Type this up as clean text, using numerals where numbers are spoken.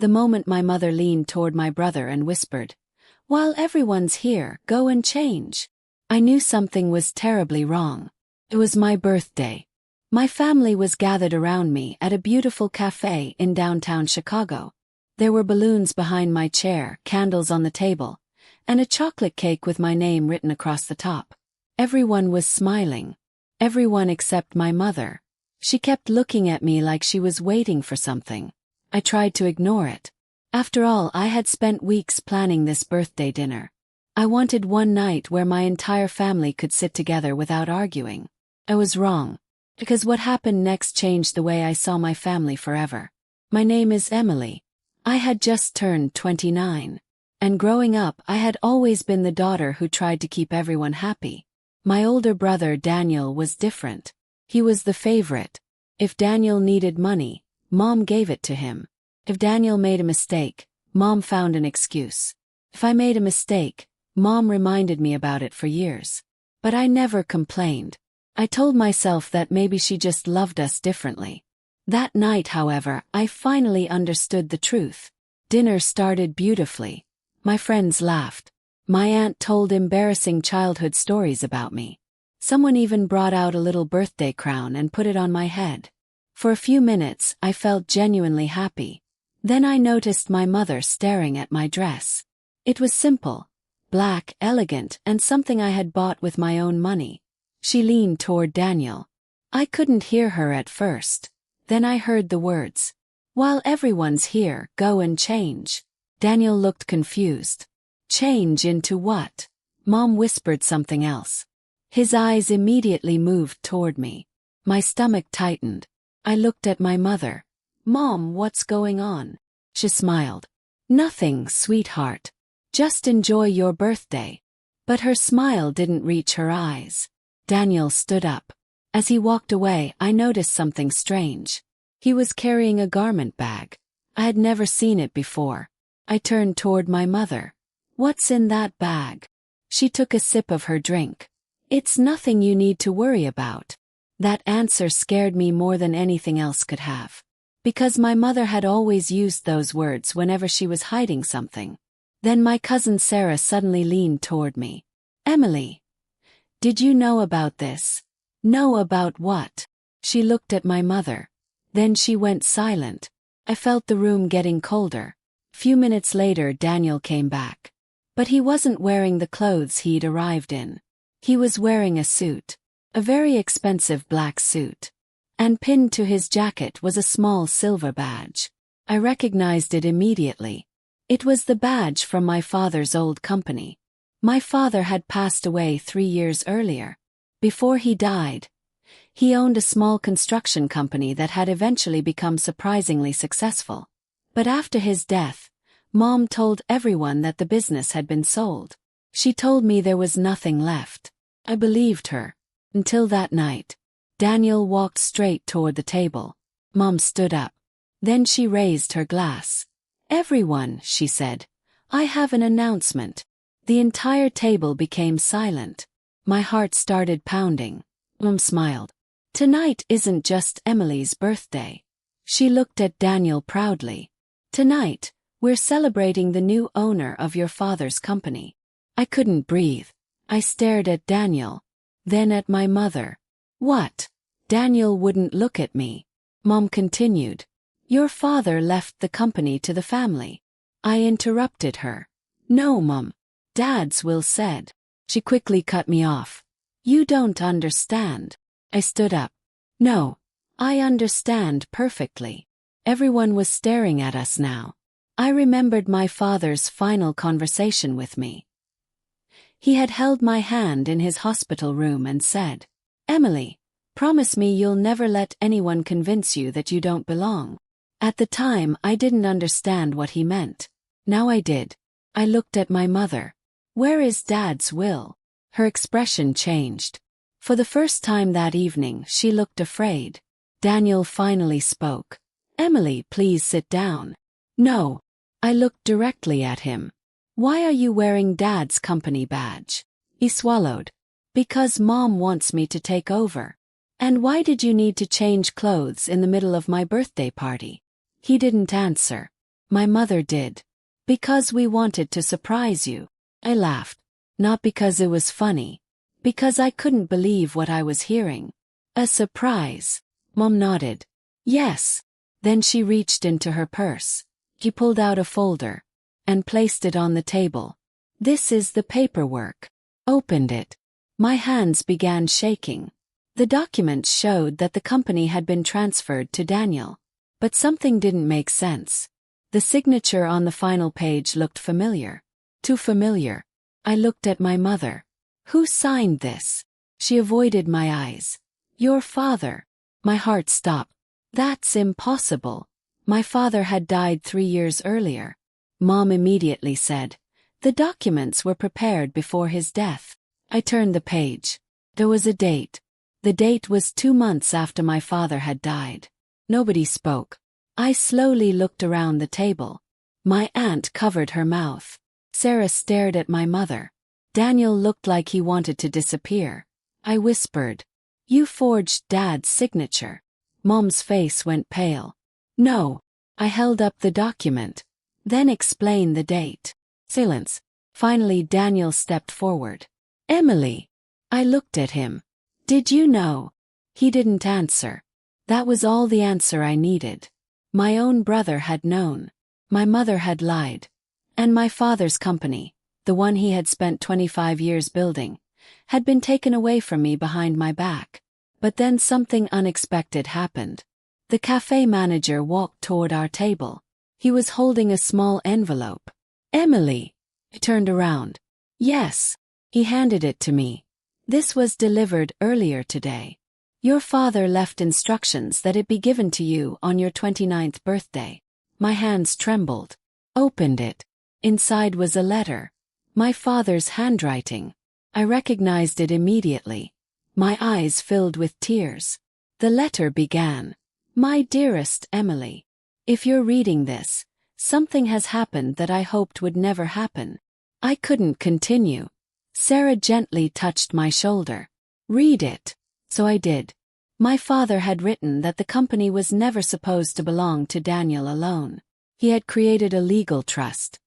The moment my mother leaned toward my brother and whispered, "While everyone's here, go and change," I knew something was terribly wrong. It was my birthday. My family was gathered around me at a beautiful café in downtown Chicago. There were balloons behind my chair, candles on the table, and a chocolate cake with my name written across the top. Everyone was smiling. Everyone except my mother. She kept looking at me like she was waiting for something. I tried to ignore it. After all, I had spent weeks planning this birthday dinner. I wanted one night where my entire family could sit together without arguing. I was wrong. Because what happened next changed the way I saw my family forever. My name is Emily. I had just turned 29. And growing up, I had always been the daughter who tried to keep everyone happy. My older brother Daniel was different. He was the favorite. If Daniel needed money, Mom gave it to him. If Daniel made a mistake, Mom found an excuse. If I made a mistake, Mom reminded me about it for years. But I never complained. I told myself that maybe she just loved us differently. That night, however, I finally understood the truth. Dinner started beautifully. My friends laughed. My aunt told embarrassing childhood stories about me. Someone even brought out a little birthday crown and put it on my head. For a few minutes, I felt genuinely happy. Then I noticed my mother staring at my dress. It was simple, black, elegant, and something I had bought with my own money. She leaned toward Daniel. I couldn't hear her at first. Then I heard the words, "While everyone's here, go and change." Daniel looked confused. Change into what? Mom whispered something else. His eyes immediately moved toward me. My stomach tightened. I looked at my mother. "Mom, what's going on?" She smiled. "Nothing, sweetheart. Just enjoy your birthday." But her smile didn't reach her eyes. Daniel stood up. As he walked away, I noticed something strange. He was carrying a garment bag. I had never seen it before. I turned toward my mother. "What's in that bag?" She took a sip of her drink. "It's nothing you need to worry about." That answer scared me more than anything else could have. Because my mother had always used those words whenever she was hiding something. Then my cousin Sarah suddenly leaned toward me. "Emily, did you know about this?" "Know about what?" She looked at my mother. Then she went silent. I felt the room getting colder. Few minutes later, Daniel came back. But he wasn't wearing the clothes he'd arrived in. He was wearing a suit. A very expensive black suit. And pinned to his jacket was a small silver badge. I recognized it immediately. It was the badge from my father's old company. My father had passed away 3 years earlier. Before he died, he owned a small construction company that had eventually become surprisingly successful. But after his death, Mom told everyone that the business had been sold. She told me there was nothing left. I believed her. Until that night. Daniel walked straight toward the table. Mom stood up. Then she raised her glass. "Everyone," she said, "I have an announcement." The entire table became silent. My heart started pounding. Mom smiled. "Tonight isn't just Emily's birthday." She looked at Daniel proudly. "Tonight, we're celebrating the new owner of your father's company." I couldn't breathe. I stared at Daniel. Then at my mother. "What?" Daniel wouldn't look at me. Mom continued. "Your father left the company to the family." I interrupted her. "No, Mom. Dad's will said." She quickly cut me off. "You don't understand." I stood up. "No, I understand perfectly." Everyone was staring at us now. I remembered my father's final conversation with me. He had held my hand in his hospital room and said, "Emily, promise me you'll never let anyone convince you that you don't belong." At the time, I didn't understand what he meant. Now I did. I looked at my mother. "Where is Dad's will?" Her expression changed. For the first time that evening, she looked afraid. Daniel finally spoke. "Emily, please sit down." "No." I looked directly at him. "Why are you wearing Dad's company badge?" He swallowed. "Because Mom wants me to take over." "And why did you need to change clothes in the middle of my birthday party?" He didn't answer. My mother did. Because we wanted to surprise you. I laughed. Not because it was funny. Because I couldn't believe what I was hearing. A surprise. Mom nodded. Yes. Then she reached into her purse. She pulled out a folder. And placed it on the table. This is the paperwork. Opened it. My hands began shaking. The documents showed that the company had been transferred to Daniel. But something didn't make sense. The signature on the final page looked familiar. Too familiar. I looked at my mother. Who signed this? She avoided my eyes. Your father. My heart stopped. That's impossible. My father had died 3 years earlier. Mom immediately said. The documents were prepared before his death. I turned the page. There was a date. The date was 2 months after my father had died. Nobody spoke. I slowly looked around the table. My aunt covered her mouth. Sarah stared at my mother. Daniel looked like he wanted to disappear. I whispered. You forged Dad's signature. Mom's face went pale. No. I held up the document. Then explain the date. Silence. Finally Daniel stepped forward. Emily. I looked at him. Did you know? He didn't answer. That was all the answer I needed. My own brother had known. My mother had lied. And my father's company, the one he had spent 25 years building, had been taken away from me behind my back. But then something unexpected happened. The cafe manager walked toward our table. He was holding a small envelope. Emily. I turned around. Yes. He handed it to me. This was delivered earlier today. Your father left instructions that it be given to you on your 29th birthday. My hands trembled. Opened it. Inside was a letter. My father's handwriting. I recognized it immediately. My eyes filled with tears. The letter began. My dearest Emily. If you're reading this, something has happened that I hoped would never happen. I couldn't continue. Sarah gently touched my shoulder. Read it. So I did. My father had written that the company was never supposed to belong to Daniel alone. He had created a legal trust.